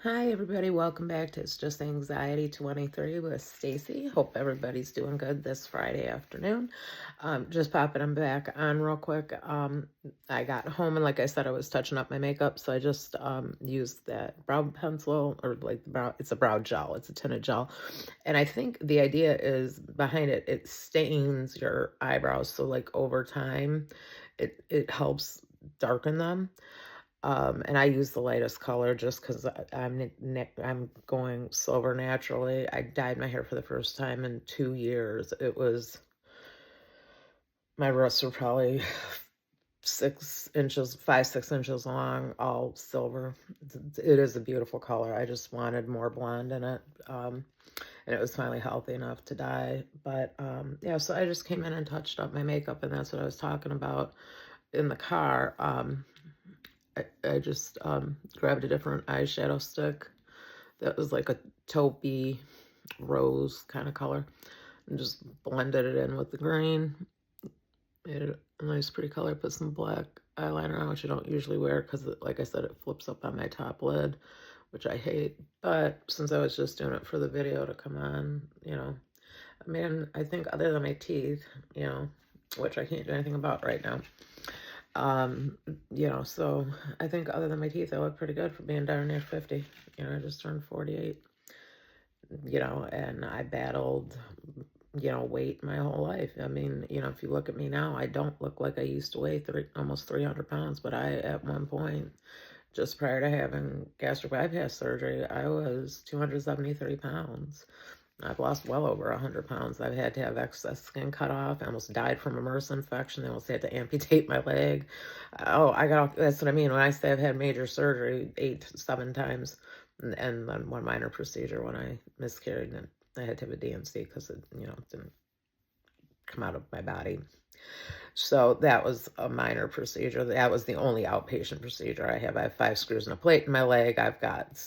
Hi everybody, welcome back to It's Just Anxiety 23 with Stacy. Hope everybody's doing good this Friday afternoon. Just popping them back on real quick. I got home and like I said, I was touching up my makeup, so I just used that brow pencil or like the brow. It's a brow gel. It's a tinted gel, and I think the idea is behind it. It stains your eyebrows, so like over time, it helps darken them. And I use the lightest color just because I'm going silver naturally. I dyed my hair for the first time in 2 years. My roots were probably 6 inches, 5, 6 inches long, all silver. It is a beautiful color. I just wanted more blonde in it. And it was finally healthy enough to dye. But yeah, so I just came in and touched up my makeup, and that's what I was talking about in the car. I just grabbed a different eyeshadow stick that was like a taupey rose kind of color and just blended it in with the green. Made it a nice pretty color. Put some black eyeliner on, which I don't usually wear because, like I said, it flips up on my top lid, which I hate. But since I was just doing it for the video to come on, I mean, I think other than my teeth, which I can't do anything about right now. Um, so I think other than my teeth, I look pretty good for being down near 50. I just turned 48, and I battled, weight my whole life. I mean, if you look at me now, I don't look like I used to weigh almost 300 pounds, but at one point, just prior to having gastric bypass surgery, I was 273 pounds. I've lost well over 100 pounds. I've had to have excess skin cut off. I almost died from a MRSA infection. They almost had to amputate my leg. Oh, that's what I mean. When I say I've had major surgery 8, 7 times, and then one minor procedure when I miscarried, and I had to have a DNC because it, didn't come out of my body. So that was a minor procedure. That was the only outpatient procedure I have. I have 5 screws and a plate in my leg. I've got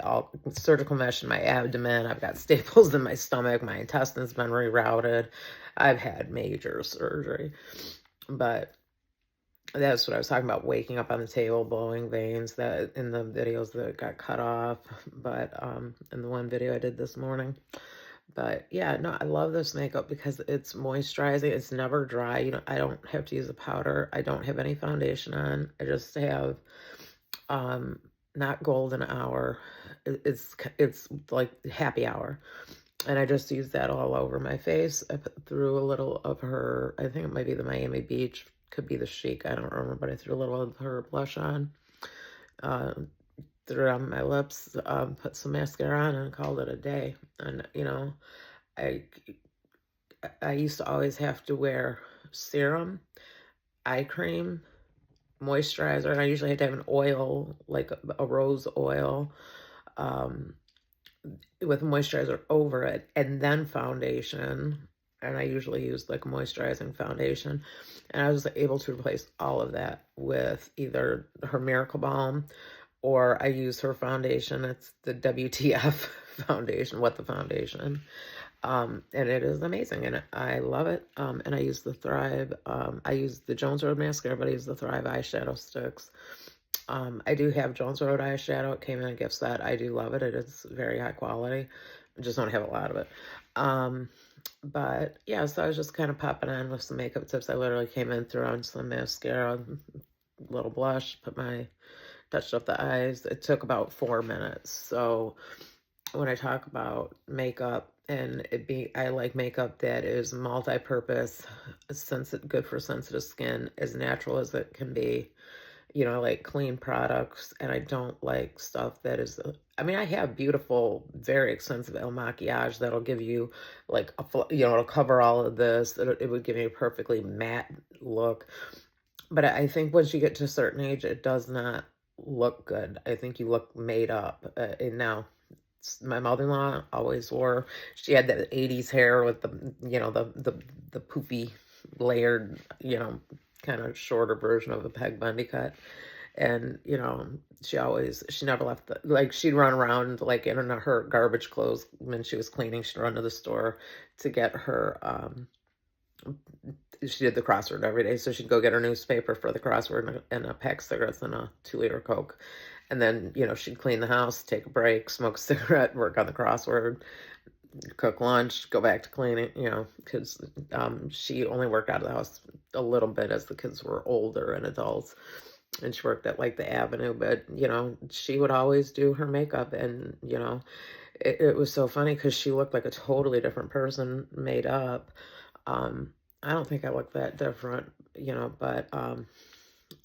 all surgical mesh in my abdomen. I've got staples in my stomach. My intestines been rerouted. I've had major surgery. But that's what I was talking about, waking up on the table, blowing veins, that in the videos that got cut off. But in the one video I did this morning. But yeah, no, I love this makeup because it's moisturizing. It's never dry. I don't have to use a powder. I don't have any foundation on. I just have um not golden hour. It's like happy hour. And I just use that all over my face. I threw a little of her, I think it might be the Miami Beach, could be the Chic, I don't remember, but I threw a little of her blush on. Uh, Threw it on my lips, put some mascara on, and called it a day. And I I used to always have to wear serum, eye cream, moisturizer, and I usually had to have an oil, like a rose oil, um, with moisturizer over it, and then foundation. And I usually use like a moisturizing foundation. And I was able to replace all of that with either her Miracle Balm, or I use her foundation. It's the WTF foundation, What the Foundation. And it is amazing, and I love it. And I use the Thrive. I use the Jones Road mascara, but I use the Thrive eyeshadow sticks. I do have Jones Road eyeshadow. It came in a gift set. I do love it. It is very high quality. I just don't have a lot of it. But yeah, so I was just kind of popping on with some makeup tips. I literally came in, threw on some mascara, little blush, touched up the eyes. It took about 4 minutes. So when I talk about makeup, and I like makeup that is multi-purpose, good for sensitive skin, as natural as it can be. I like clean products, and I don't like stuff that is, I mean, I have beautiful, very expensive El Maquillage that'll give you like it'll cover all of this. It would give you a perfectly matte look. But I think once you get to a certain age, it does not look good. I think you look made up. And now, my mother-in-law always wore, she had that 80s hair with the poofy layered, kind of shorter version of a Peg Bundy cut. And she never left like, she'd run around like in her garbage clothes when she was cleaning. She'd run to the store to get her she did the crossword every day, so she'd go get her newspaper for the crossword, and a pack of cigarettes and a 2-liter Coke. And then, she'd clean the house, take a break, smoke a cigarette, work on the crossword, cook lunch, go back to cleaning, because she only worked out of the house a little bit as the kids were older and adults. And she worked at like the Avenue, but she would always do her makeup. And it was so funny because she looked like a totally different person made up. um I don't think I look that different, but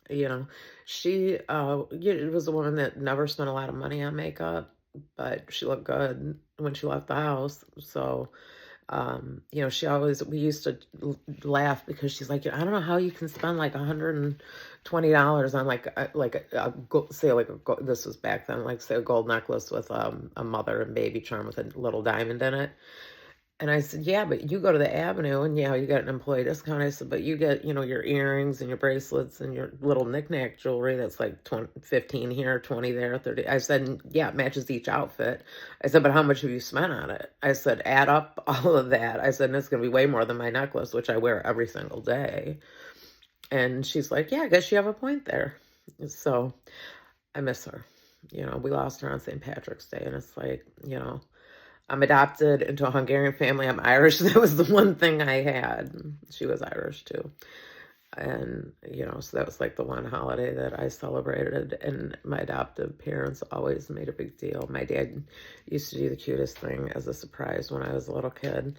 you know she was a woman that never spent a lot of money on makeup, but she looked good when she left the house. So she always, we used to laugh because she's like, I don't know how you can spend like $120 on say like this was back then, like say a gold necklace with a mother and baby charm with a little diamond in it. And I said, yeah, but you go to the Avenue and yeah, you get an employee discount. I said, but you get, your earrings and your bracelets and your little knickknack jewelry that's like 20, 15 here, 20 there, 30. I said, yeah, it matches each outfit. I said, but how much have you spent on it? I said, add up all of that. I said, and it's going to be way more than my necklace, which I wear every single day. And she's like, yeah, I guess you have a point there. So I miss her. We lost her on St. Patrick's Day, and it's like, I'm adopted into a Hungarian family. I'm Irish. That was the one thing I had. She was Irish too. And, so that was like the one holiday that I celebrated. And my adoptive parents always made a big deal. My dad used to do the cutest thing as a surprise when I was a little kid.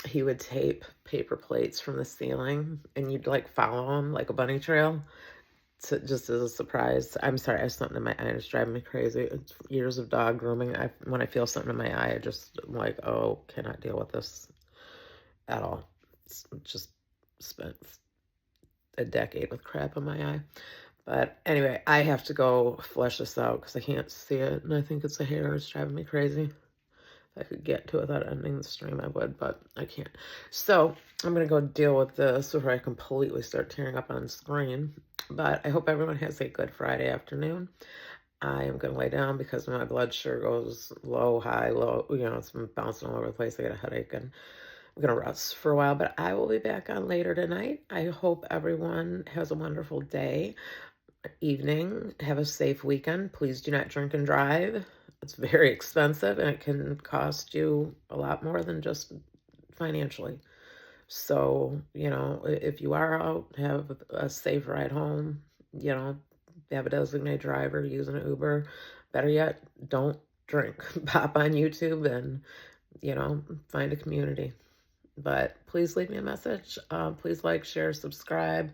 He would tape paper plates from the ceiling and you'd like follow them like a bunny trail. Just as a surprise. I'm sorry, I have something in my eye. It's driving me crazy. It's years of dog grooming. When I feel something in my eye, I just am like, oh, cannot deal with this at all. It's just spent a decade with crap in my eye. But anyway, I have to go flush this out because I can't see it. And I think it's a hair. It's driving me crazy. If I could get to it without ending the stream, I would, but I can't. So I'm going to go deal with this before I completely start tearing up on the screen. But I hope everyone has a good Friday afternoon. I am going to lay down because my blood sugar goes low, high, low. It's been bouncing all over the place. I got a headache and I'm going to rest for a while. But I will be back on later tonight. I hope everyone has a wonderful day, evening. Have a safe weekend. Please do not drink and drive. It's very expensive and it can cost you a lot more than just financially. So, if you are out, have a safe ride home, have a designated driver, use an Uber. Better yet, don't drink. Pop on YouTube and, find a community. But please leave me a message. Please like, share, subscribe.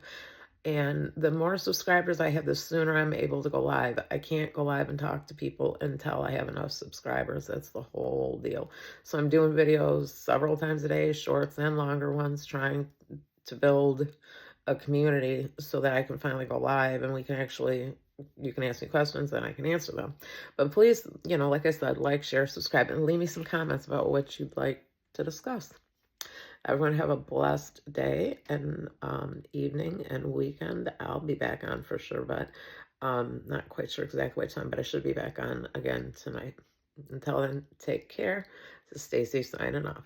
And the more subscribers I have, the sooner I'm able to go live. I can't go live and talk to people until I have enough subscribers. That's the whole deal. So I'm doing videos several times a day, shorts and longer ones, trying to build a community so that I can finally go live and you can ask me questions and I can answer them. But please, like I said, like, share, subscribe, and leave me some comments about what you'd like to discuss. Everyone have a blessed day and evening and weekend. I'll be back on for sure, but not quite sure exactly what time, but I should be back on again tonight. Until then, take care. This is Stacy signing off.